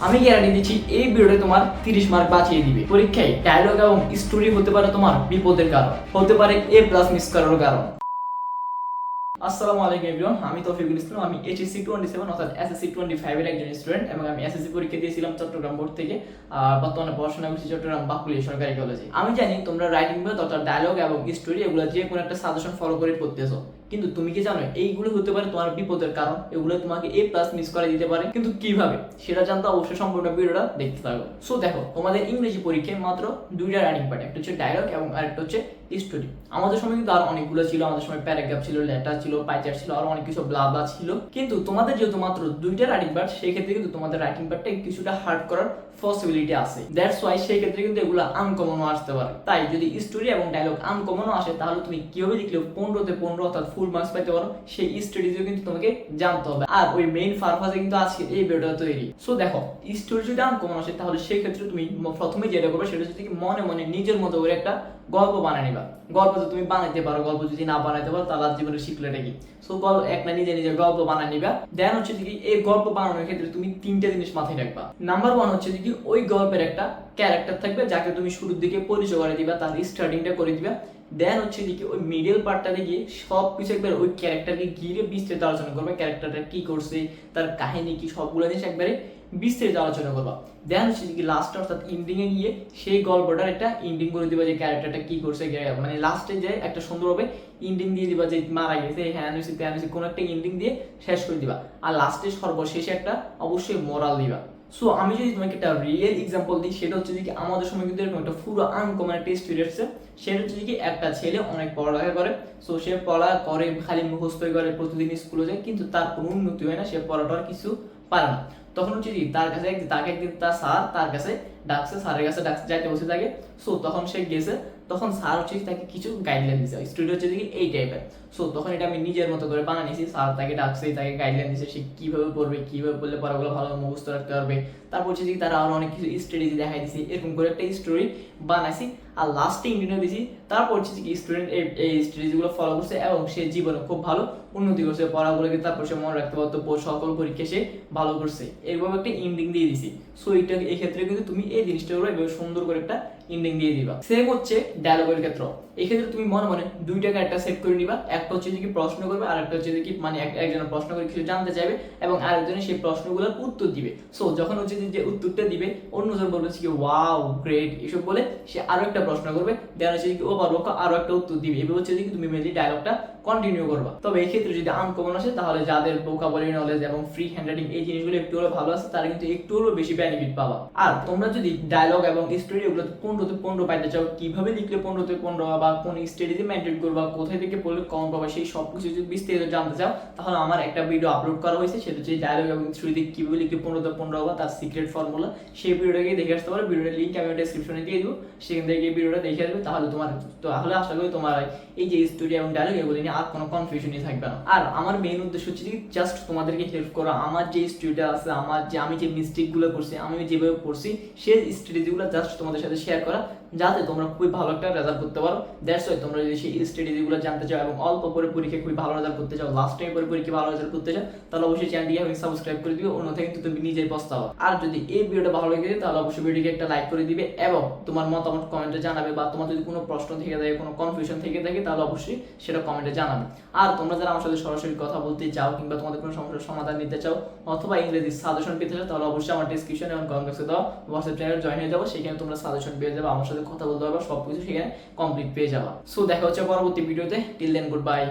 আমি গ্যারান্টি দিচ্ছি এই ভিডিওটা তোমার 30 মার্ক বাঁচিয়ে দিবে। পরীক্ষায় ডায়লগ এবং স্টোরি হতে পারে তোমার বিপদের কারণ, হতে পারে A+ মিস করার কারণ। আসসালামু আলাইকুম এভরিওয়ান, আমি তৌফিকুল ইসলাম। আমি এইচএসসি 27 অর্থাৎ এসএসসি 25 এর একজন স্টুডেন্ট এবং আমি এসএসসি পরীক্ষা দিয়েছিলাম চট্টগ্রাম বোর্ড থেকে। বর্তমানে পড়াশোনা করছি চট্টগ্রাম বাকুলিয়া সরকারি কলেজে। আমি জানি তোমরা রাইটিং বই অর্থাৎ ডায়লগ এবং স্টোরি এগুলো যে কোনো একটা সাজেশন ফলো করে পড়তেছো, কিন্তু তুমি কি জানো এইগুলো হতে পারে তোমার বিপদের কারণ, এগুলো তোমাকে A+ মিস করে দিতে পারে। কিন্তু কিভাবে সেটা জানতে অবশ্যই সম্পূর্ণ ভিডিওটা দেখতে থাকো। সো দেখো, তোমাদের ইংরেজি পরীক্ষায় মাত্র দুইটা রাইটিং পার্ট, একটা হচ্ছে ডায়লগ এবং আরেকটা হচ্ছে স্টোরি। আমাদের সময় কিন্তু আরো অনেকগুলো ছিল, আমাদের সময় প্যারাগ্রাফ ছিল, লেটার ছিল, পাইচার ছিল, আরো অনেক কিছু ব্লা ব্লা ছিল। কিন্তু তোমাদের যেহেতু মাত্র দুইটা রাইটিং পার্ট, সেই ক্ষেত্রে কিন্তু তোমাদের রাইটিং পার্টটা কিছুটা হার্ড করার পসিবিলিটি আছে। দ্যাটস ওয়াই সেই ক্ষেত্রে কিন্তু এগুলো আনকমনও আসতে পারে। তাই যদি স্টোরি এবং ডায়লগ আনকমনও আসে, তাহলে তুমি কিভাবে লিখলে 15 তে 15 অর্থাৎ ফুল মার্কস পাইতে পারো সেই স্ট্র্যাটেজিও কিন্তু তোমাকে জানতে হবে। আর ওই মেইন পারপাসে কিন্তু আজকে এই ভিডিওটা তৈরি। সো দেখো, স্টোরি যদি আনকমন আসে, তাহলে সেই ক্ষেত্রে তুমি প্রথমে যেটা করবে সেটা হচ্ছে মনে মনে নিজের মতো করে একটা গল্প বানিয়ে নিবা। গল্প যদি তুমি বানাইতে পারো, গল্প যদি না বানাইতে পারো তাহলে আর জীবনে শিখলেটা কি। সো একটা নিজের গল্প বানিয়ে নিবা। দেন হচ্ছে কি এই গল্প বানানোর ক্ষেত্রে তুমি তিনটা জিনিস মাথায় রাখবা। নাম্বার 1 হচ্ছে কি ওই গল্পের একটা ক্যারেক্টার থাকবে যাকে তুমি শুরুর দিকে পরিচয় করে দিবা, তার স্টার্টিংটা করে দিবা। দেন হচ্ছে কি ওই মিডল পার্টটাতে গিয়ে সব কিছু একবার ওই ক্যারেক্টারকে ঘিরে বিস্তারিত আলোচনা করবে। ক্যারেক্টারটা কি করছে, তার কাহিনী কি, সবগুলো জিনিস একবারে বিস্তারিত আলোচনা করবা। দেন হচ্ছে কি লাস্ট অর্থাৎ এন্ডিং এ গিয়ে সেই গল্পটার একটা এন্ডিং করে দিবা, যে ক্যারেক্টারটা কি করছে, মানে লাস্টে যে একটা সুন্দরভাবে এন্ডিং দিয়ে দিবা, যে মারা গেছে, হ্যাঁ হয়েছে, ত্যান হয়েছে, কোনো একটা এন্ডিং দিয়ে শেষ করে দিবা। আর লাস্টে সর্বশেষে একটা অবশ্যই মোরাল দিবা। সো আমি যদি তোমাকে একটা রিয়েল এক্সাম্পল দিই, সেটা হচ্ছে কি আমাদের সময় কিন্তু এরকম একটা পুরো আনকমন একটা স্টোরি আসছে। সেটা হচ্ছে কি একটা ছেলে অনেক পড়ালেখা করে। সো সে পড়া করে, খালি মুখস্থ করে, প্রতিদিন স্কুলে যায়, কিন্তু তার কোনো উন্নতি হয় না, সে পড়াটা কিছু পারে না। তখন হচ্ছে কি তাকে একদিন তার স্যার তার কাছে ডাকছে, স্যারের কাছে ডাকছে, যাইতে বসে থাকে। সো তখন সে গেছে, তখন স্যার হচ্ছে তাকে কিছু গাইডলাইন দিচ্ছে, স্টুডেন্ট হচ্ছে কি এই টাইপের। সো তখন এটা আমি নিজের মতো করে বানিয়েছি। স্যার তাকে ডাকছে, তাকে গাইডলাইন দিচ্ছে সে কিভাবে পড়বে, কিভাবে পড়লে পড়াগুলো ভালো মুখস্থ রাখতে পারবে। তারপর হচ্ছে কি তারা আরো অনেক কিছু স্ট্র্যাটেজি দেখাই দিচ্ছে, এরকম করে একটা স্টোরি বানাইছি। আর লাস্টে ইন্ডিয়া দিছি। তারপর হচ্ছে কি স্টুডেন্ট এই স্ট্র্যাটেজিগুলো ফলো করছে এবং সে জীবনে খুব ভালো উন্নতি করছে, পড়াগুলোকে তারপর সে মনে রাখতে পারতো, সকল পরীক্ষা সে ভালো করছে। এইভাবে একটা এন্ডিং দিয়ে দিছি। সো এটা এই ক্ষেত্রে কিন্তু তুমি এই জিনিসটা এভাবে সুন্দর করে একটা এন্ডিং দিয়ে দিবা। সেম হচ্ছে ডায়লগের ক্ষেত্রে। এই ক্ষেত্রে তুমি মনে মনে দুইটা ক্যারেক্টার সেট করে নিবা। একটা হচ্ছে কি প্রশ্ন করবে, আর একটা হচ্ছে কি মানে একজনের প্রশ্ন করে কিছু জানতে চাইবে এবং আরেকজনে সেই প্রশ্নগুলোর উত্তর দিবে। সো যখন হচ্ছে যে উত্তরটা দিবে, অন্যজন বলবে কি ওয়াও গ্রেট এসব বলে সে আরো একটা প্রশ্ন করবে, দেন হচ্ছে কি ও পারবো আরো একটা উত্তর দিবে। এভাবে হচ্ছে কি তুমি মেনলি ডায়লগটা কন্টিনিউ করবা। তবে এই ক্ষেত্রে যদি আনকমন আসে, তাহলে যাদের ভোকাবুলারি নলেজ এবং ফ্রি হ্যান্ডরাইটিং এই জিনিসগুলো একটু হলে ভালো আছে, তারা কিন্তু একটু হলেও বেশি বেনিফিট পাবা। আর তোমরা যদি ডায়লগ এবং স্টোরি এগুলো 15 তে 15 পাইতে চাও, কিভাবে লিখলে 15 তে 15 বা কোন স্ট্র্যাটেজি মেইনটেইন করবা, কোথায় থেকে পড়লে কম পাবা, সেই সব কিছু যদি বিস্তারিত জানতে চাও, তাহলে আমার একটা ভিডিও আপলোড করা হয়েছে, সেটা হচ্ছে ডায়লগ এবং স্টোরি কিভাবে লিখলে 15 তে 15 হবে, তার সিক্রেট ফর্মুলা। সেই ভিডিওটাকে দেখে আসতে পারো। ভিডিওর লিংক আমি ডেসক্রিপশনে দিয়ে দেবো, সেখান থেকে এই ভিডিওটা দেখে আসবে। তাহলে আশা করি তোমার এই যে স্টোরি এবং ডায়লগ এগুলো নিয়ে আর কোনো কনফিউশনই থাকবে না। আর আমার মেইন উদ্দেশ্য হচ্ছে জাস্ট তোমাদেরকে হেল্প করা। আমার যে স্টোরিটা আছে, আমি যে মিস্টেকগুলো করছি, আমি যেভাবে পড়ছি, সেই স্ট্র্যাটেজিগুলো জাস্ট তোমাদের সাথে শেয়ার করা, যাতে তোমরা খুবই ভালো একটা রেজাল্ট করতে পারো। দ্যাটস ওয়াই তোমরা যদি সেই স্ট্র্যাটেজিগুলো জানতে চাও এবং অল্প পরে পরীক্ষায় খুবই ভালো রেজাল্ট করতে চাও, লাস্ট টাইম পরে পরীক্ষায় ভালো রেজাল্ট করতে চাও, তাহলে অবশ্যই চ্যানেলটিকে আমি সাবস্ক্রাইব করে দিবে, অন্যথায় কিন্তু তুমি নিজের পস্তাবা। আর যদি এই ভিডিওটা ভালো লেগে যায়, তাহলে অবশ্যই ভিডিওকে একটা লাইক করে দিবে এবং তোমার মতামত কমেন্টে জানাবে। বা তোমার যদি কোনো প্রশ্ন থেকে থাকে, কোনো কনফিউশন থেকে থাকে, তাহলে অবশ্যই সেটা কমেন্টে জানাবে। আর তোমরা যারা আমার সাথে সরাসরি কথা বলতে চাও কিংবা তোমাদের কোনো সমস্যার সমাধান নিতে চাও অথবা ইংরেজি সাজেশন পেতে চাও, তাহলে অবশ্যই আমার ডেসক্রিপশন এবং কমেন্ট বক্সে দাও হোয়াটসঅ্যাপ চ্যানেল জয়েন হয়ে যাবো। সেখানে তোমরা সাজেশন পেয়ে যাবে, আমার সাথে কথা বলতে পারবে, সবকিছু সেখানে কমপ্লিট পেয়ে যাবা। সো দেখা হচ্ছে পরবর্তী ভিডিওতে। Till then, good by.